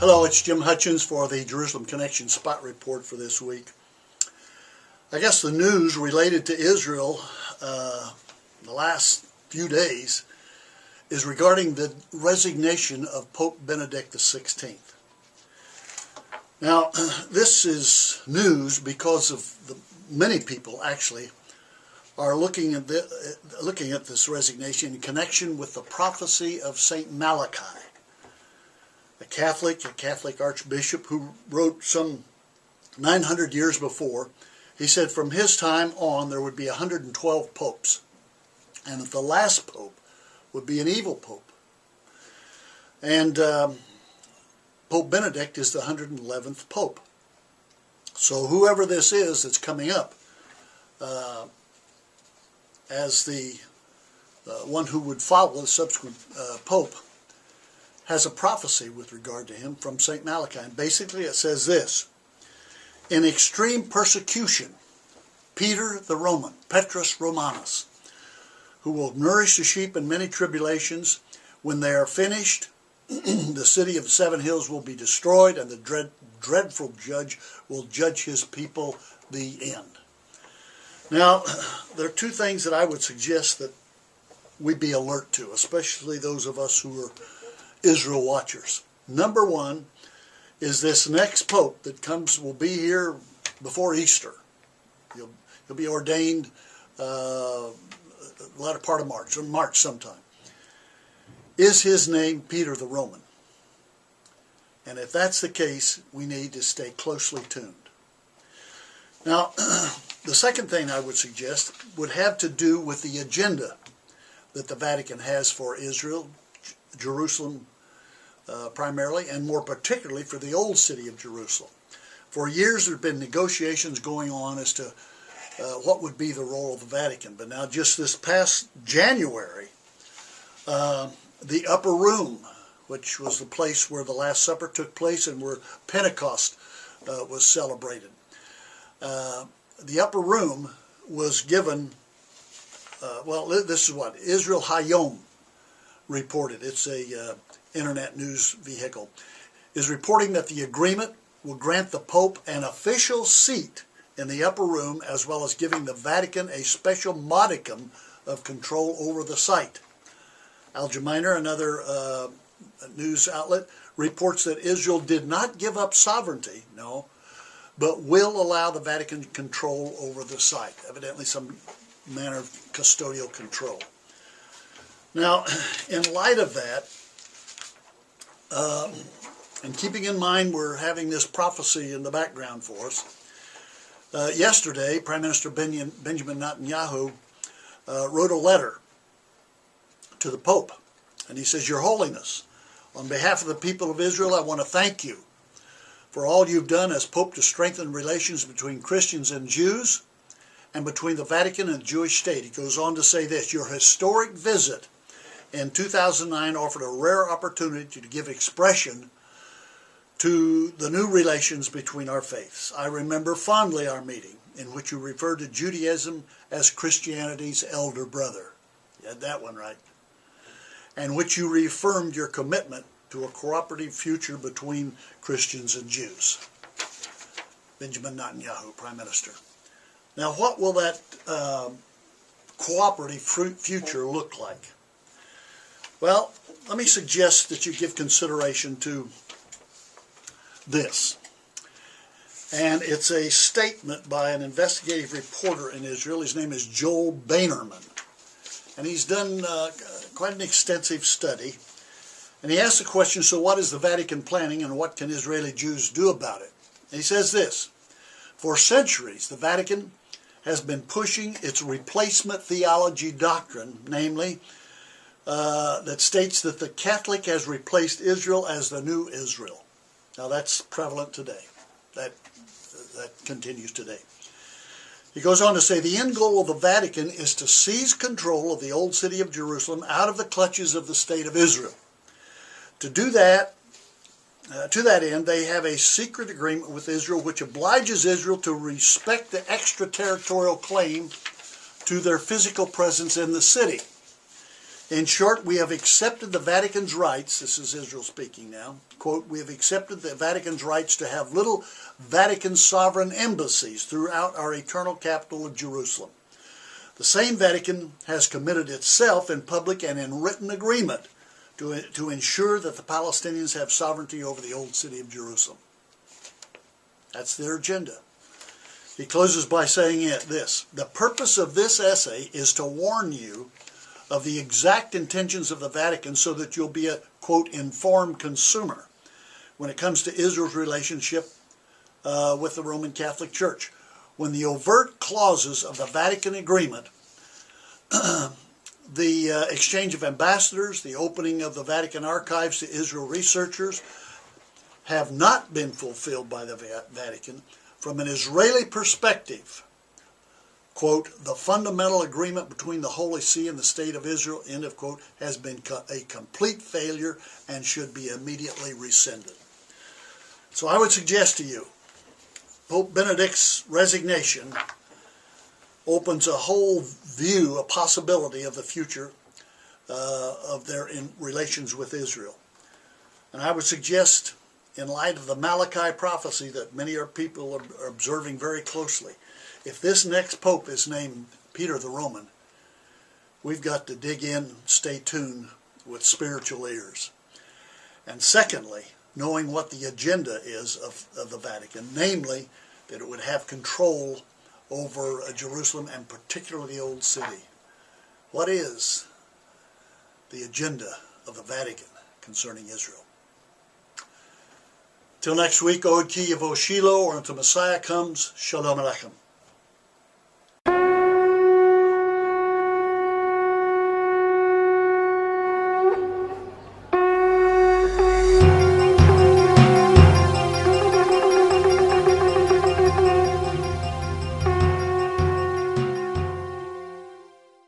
Hello, it's Jim Hutchins for the Jerusalem Connection Spot Report for this week. I guess the news related to Israel the last few days is regarding the resignation of Pope Benedict XVI. Now, this is news because of many people actually are looking at this resignation in connection with the prophecy of St. Malachi, a Catholic archbishop who wrote some 900 years before. He said from his time on there would be 112 popes, and that the last pope would be an evil pope. And Pope Benedict is the 111th pope. So whoever this is that's coming up as the one who would follow the subsequent pope has a prophecy with regard to him from St. Malachi. And basically it says this: in extreme persecution, Peter the Roman, Petrus Romanus, who will nourish the sheep in many tribulations, when they are finished, the city of the seven hills will be destroyed, and the dreadful judge will judge his people, the end. Now, there are two things that I would suggest that we be alert to, especially those of us who are Israel watchers. Number one is this next pope that will be here before Easter. He'll be ordained the latter part of March, or March sometime. Is his name Peter the Roman? And if that's the case, we need to stay closely tuned. Now, the second thing I would suggest would have to do with the agenda that the Vatican has for Israel, Jerusalem primarily, and more particularly for the old city of Jerusalem. For years there have been negotiations going on as to what would be the role of the Vatican. But now just this past January, the Upper Room, which was the place where the Last Supper took place and where Pentecost was celebrated, the Upper Room was given, well, this is what Israel Hayom reported. It's a internet news vehicle, is reporting that the agreement will grant the Pope an official seat in the Upper Room, as well as giving the Vatican a special modicum of control over the site. Al Jazeera, another news outlet, reports that Israel did not give up sovereignty, no, but will allow the Vatican control over the site, evidently some manner of custodial control. Now, in light of that, and keeping in mind we're having this prophecy in the background for us, yesterday Prime Minister Benjamin Netanyahu wrote a letter to the Pope, and he says, "Your Holiness, on behalf of the people of Israel, I want to thank you for all you've done as Pope to strengthen relations between Christians and Jews and between the Vatican and the Jewish state." He goes on to say this: "Your historic visit in 2009 offered a rare opportunity to give expression to the new relations between our faiths. I remember fondly our meeting in which you referred to Judaism as Christianity's elder brother." You had that one right. "And which you reaffirmed your commitment to a cooperative future between Christians and Jews." Benjamin Netanyahu, Prime Minister. Now, what will that cooperative future look like? Well, let me suggest that you give consideration to this. And it's a statement by an investigative reporter in Israel. His name is Joel Bainerman. And he's done quite an extensive study. And he asks the question, so what is the Vatican planning and what can Israeli Jews do about it? And he says this: for centuries, the Vatican has been pushing its replacement theology doctrine, namely, that states that the Catholic has replaced Israel as the new Israel. Now that's prevalent today. That continues today. He goes on to say, the end goal of the Vatican is to seize control of the old city of Jerusalem out of the clutches of the state of Israel. To do that, to that end, they have a secret agreement with Israel which obliges Israel to respect the extraterritorial claim to their physical presence in the city. In short, we have accepted the Vatican's rights, this is Israel speaking now, quote, we have accepted the Vatican's rights to have little Vatican sovereign embassies throughout our eternal capital of Jerusalem. The same Vatican has committed itself in public and in written agreement to ensure that the Palestinians have sovereignty over the old city of Jerusalem. That's their agenda. He closes by saying this, the purpose of this essay is to warn you of the exact intentions of the Vatican so that you'll be a, quote, informed consumer when it comes to Israel's relationship with the Roman Catholic Church. When the overt clauses of the Vatican agreement, the exchange of ambassadors, the opening of the Vatican archives to Israel researchers, have not been fulfilled by the Vatican, from an Israeli perspective, quote, the fundamental agreement between the Holy See and the State of Israel, end of quote, has been a complete failure and should be immediately rescinded. So I would suggest to you, Pope Benedict's resignation opens a whole view, a possibility of the future of their relations with Israel. And I would suggest, in light of the Malachi prophecy that many people are observing very closely, if this next pope is named Peter the Roman, we've got to dig in, stay tuned with spiritual ears. And secondly, knowing what the agenda is of the Vatican, namely that it would have control over Jerusalem and particularly the Old City. What is the agenda of the Vatican concerning Israel? Till next week, Od Ki Yavo Shiloh, or until Messiah comes, Shalom Aleichem.